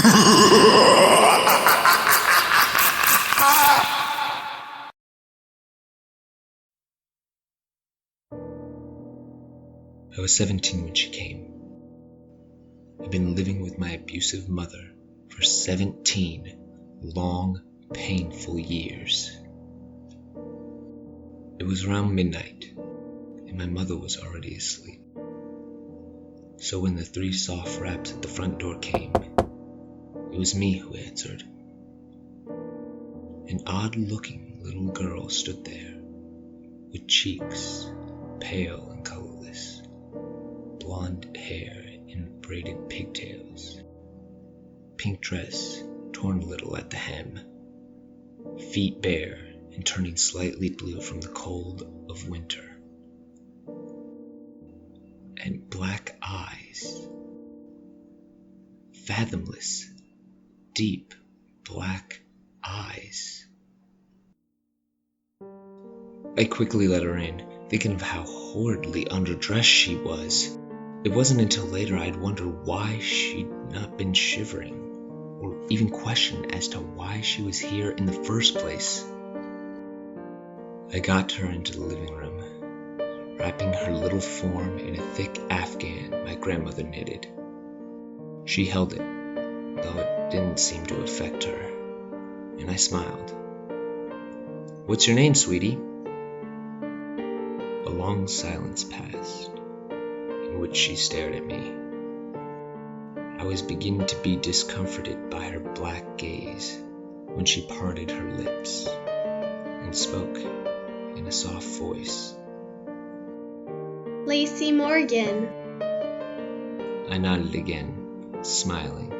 I was 17 when she came. I'd been living with my abusive mother for 17 long, painful years. It was around midnight, and my mother was already asleep. So when the 3 soft raps at the front door came, it was me who answered. An odd-looking little girl stood there, with cheeks pale and colorless, blonde hair in braided pigtails, pink dress torn a little at the hem, feet bare and turning slightly blue from the cold of winter, and black eyes, fathomless, deep black eyes. I quickly let her in, thinking of how horridly underdressed she was. It wasn't until later I'd wonder why she'd not been shivering, or even question as to why she was here in the first place. I got her into the living room, wrapping her little form in a thick afghan my grandmother knitted. She held it, though it didn't seem to affect her, and I smiled. "What's your name, sweetie?" A long silence passed, in which she stared at me. I was beginning to be discomforted by her black gaze when she parted her lips and spoke in a soft voice. "Lacey Morgan." I nodded again, smiling.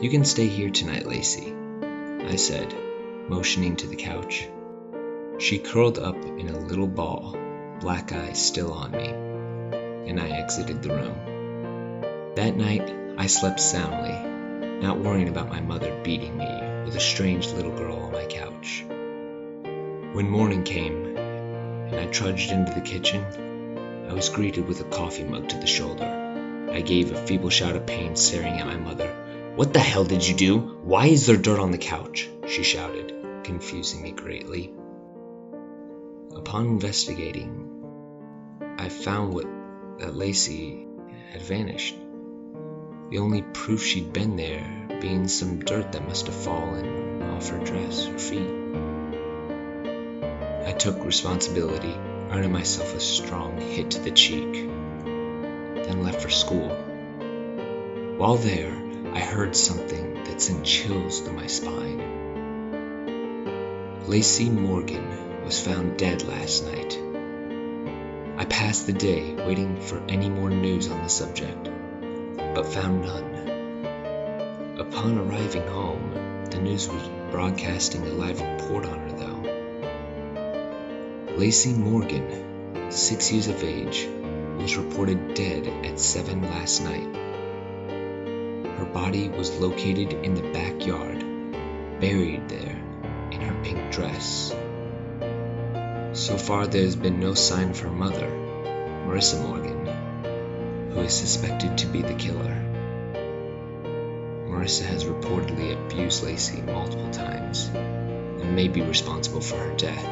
"You can stay here tonight, Lacey," I said, motioning to the couch. She curled up in a little ball, black eyes still on me, and I exited the room. That night, I slept soundly, not worrying about my mother beating me with a strange little girl on my couch. When morning came, and I trudged into the kitchen, I was greeted with a coffee mug to the shoulder. I gave a feeble shout of pain, staring at my mother. "What the hell did you do? Why is there dirt on the couch?" she shouted, confusing me greatly. Upon investigating, I found that Lacey had vanished. The only proof she'd been there being some dirt that must have fallen off her dress or feet. I took responsibility, earning myself a strong hit to the cheek, then left for school. While there, I heard something that sent chills through my spine. Lacey Morgan was found dead last night. I passed the day waiting for any more news on the subject, but found none. Upon arriving home, the news was broadcasting a live report on her, though. Lacey Morgan, 6 years of age, was reported dead at 7 last night. Her body was located in the backyard, buried there in her pink dress. So far, there has been no sign of her mother, Marissa Morgan, who is suspected to be the killer. Marissa has reportedly abused Lacey multiple times and may be responsible for her death.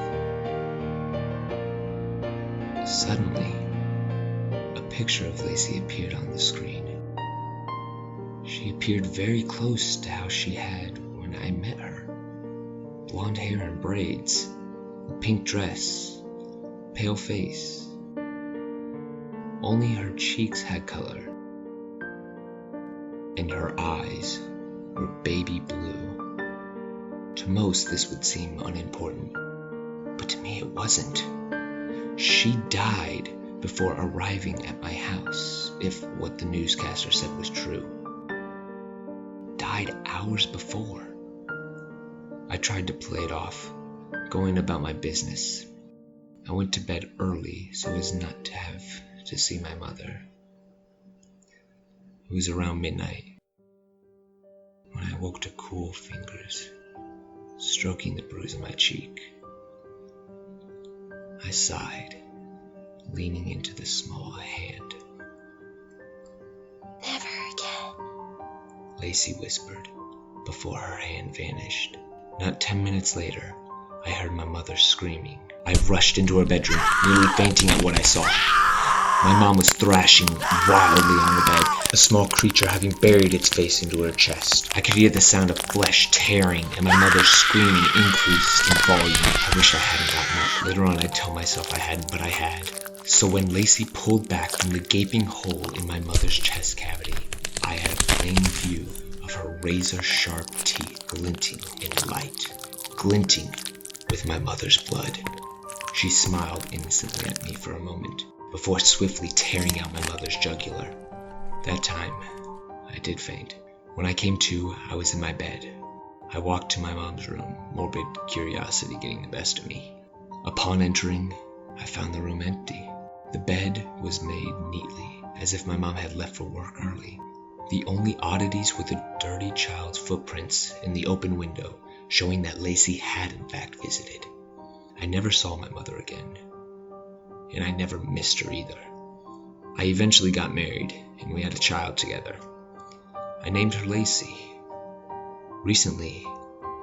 Suddenly, a picture of Lacey appeared on the screen. She appeared very close to how she had when I met her. Blonde hair and braids, a pink dress, pale face. Only her cheeks had color, and her eyes were baby blue. To most, this would seem unimportant, but to me it wasn't. She died before arriving at my house, if what the newscaster said was true. Died hours before. I tried to play it off, going about my business. I went to bed early so as not to have to see my mother. It was around midnight when I woke to cool fingers stroking the bruise on my cheek. I sighed, leaning into the small hand. "Never again," Lacey whispered, before her hand vanished. Not 10 minutes later, I heard my mother screaming. I rushed into her bedroom, nearly fainting at what I saw. My mom was thrashing wildly on the bed, a small creature having buried its face into her chest. I could hear the sound of flesh tearing, and my mother's screaming increased in volume. I wish I hadn't gotten up. Later on, I'd tell myself I hadn't, but I had. So when Lacey pulled back from the gaping hole in my mother's chest cavity, I had a plain view of her razor-sharp teeth glinting in light, glinting with my mother's blood. She smiled innocently at me for a moment, before swiftly tearing out my mother's jugular. That time, I did faint. When I came to, I was in my bed. I walked to my mom's room, morbid curiosity getting the best of me. Upon entering, I found the room empty. The bed was made neatly, as if my mom had left for work early. The only oddities were the dirty child's footprints in the open window, showing that Lacey had in fact visited. I never saw my mother again, and I never missed her either. I eventually got married, and we had a child together. I named her Lacey. Recently,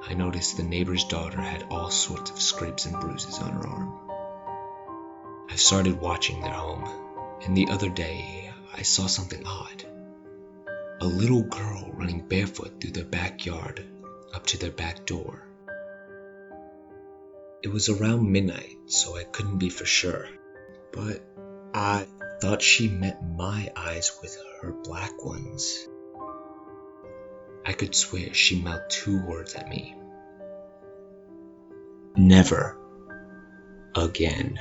I noticed the neighbor's daughter had all sorts of scrapes and bruises on her arm. I've started watching their home, and the other day, I saw something odd. A little girl running barefoot through their backyard up to their back door. It was around midnight, so I couldn't be for sure, but I thought she met my eyes with her black ones. I could swear she mouthed 2 words at me. Never again.